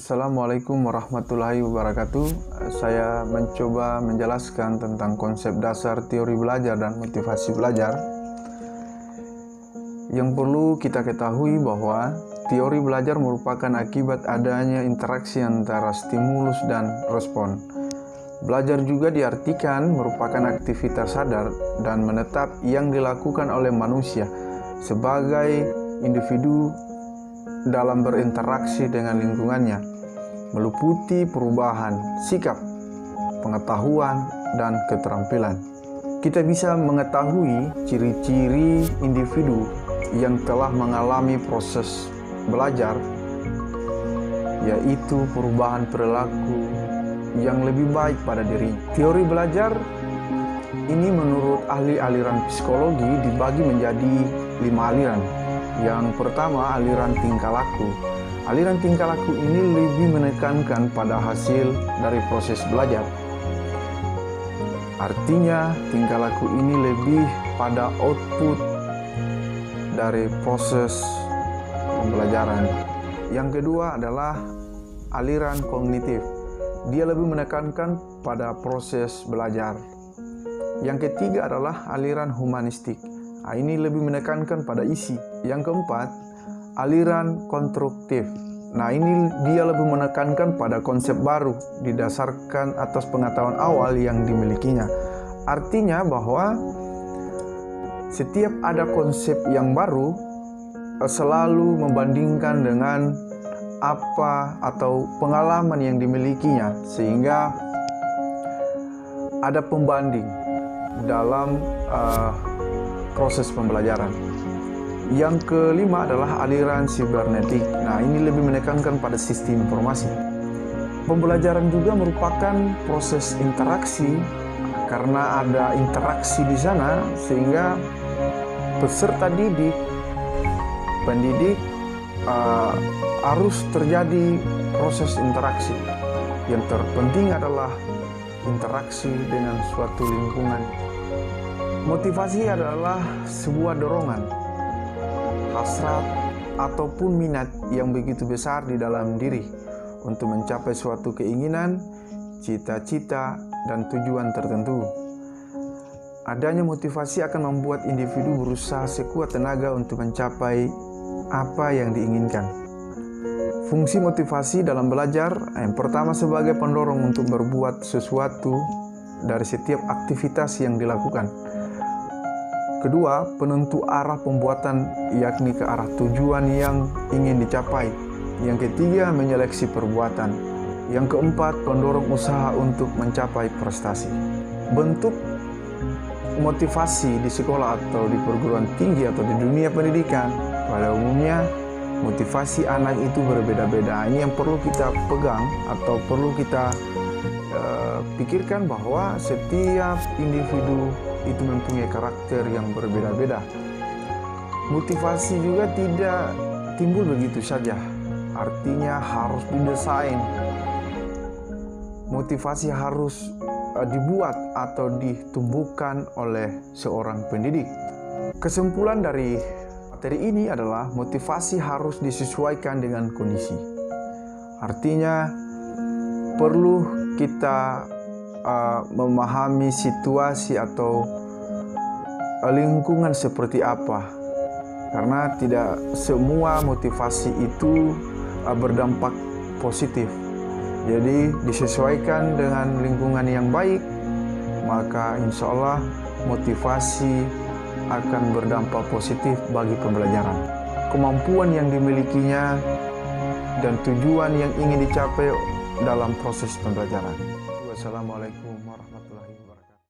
Assalamualaikum warahmatullahi wabarakatuh. Saya mencoba menjelaskan tentang konsep dasar teori belajar dan motivasi belajar. Yang perlu kita ketahui bahwa teori belajar merupakan akibat adanya interaksi antara stimulus dan respon. Belajar juga diartikan merupakan aktivitas sadar dan menetap yang dilakukan oleh manusia sebagai individu dalam berinteraksi dengan lingkungannya, meliputi perubahan sikap, pengetahuan, dan keterampilan. Kita bisa mengetahui ciri-ciri individu yang telah mengalami proses belajar, yaitu perubahan perilaku yang lebih baik pada diri. Teori belajar ini menurut ahli aliran psikologi dibagi menjadi 5 aliran. Yang pertama, aliran tingkah laku. Aliran tingkah laku ini lebih menekankan pada hasil dari proses belajar. Artinya, tingkah laku ini lebih pada output dari proses pembelajaran. Yang kedua adalah aliran kognitif. Dia lebih menekankan pada proses belajar. Yang ketiga adalah aliran humanistik. Ini lebih menekankan pada isi. Yang keempat, aliran konstruktif. Ini dia lebih menekankan pada konsep baru didasarkan atas pengetahuan awal yang dimilikinya. Artinya bahwa setiap ada konsep yang baru selalu membandingkan dengan apa atau pengalaman yang dimilikinya, sehingga ada pembanding dalam proses pembelajaran. Yang kelima adalah aliran sibernetik. Ini lebih menekankan pada sistem informasi. Pembelajaran juga merupakan proses interaksi, karena ada interaksi di sana sehingga peserta didik, pendidik harus terjadi proses interaksi. Yang terpenting adalah interaksi dengan suatu lingkungan. Motivasi adalah sebuah dorongan, hasrat, ataupun minat yang begitu besar di dalam diri untuk mencapai suatu keinginan, cita-cita, dan tujuan tertentu. Adanya motivasi akan membuat individu berusaha sekuat tenaga untuk mencapai apa yang diinginkan. Fungsi motivasi dalam belajar yang pertama sebagai pendorong untuk berbuat sesuatu dari setiap aktivitas yang dilakukan. Kedua, penentu arah pembuatan, yakni ke arah tujuan yang ingin dicapai. Yang ketiga, menyeleksi perbuatan. Yang keempat, pendorong usaha untuk mencapai prestasi. Bentuk motivasi di sekolah atau di perguruan tinggi atau di dunia pendidikan, pada umumnya motivasi anak itu berbeda-beda. Ini yang perlu kita pegang atau perlu kita pikirkan, bahwa setiap individu itu mempunyai karakter yang berbeda-beda. Motivasi juga tidak timbul begitu saja, artinya harus didesain. Motivasi harus dibuat atau ditumbuhkan oleh seorang pendidik. Kesimpulan dari materi ini adalah motivasi harus disesuaikan dengan kondisi. Artinya perlu kita memahami situasi atau lingkungan seperti apa, karena tidak semua motivasi itu berdampak positif. Jadi disesuaikan dengan lingkungan yang baik, maka insya Allah motivasi akan berdampak positif bagi pembelajaran. Kemampuan yang dimilikinya dan tujuan yang ingin dicapai dalam proses pembelajaran. Wassalamualaikum warahmatullahi wabarakatuh.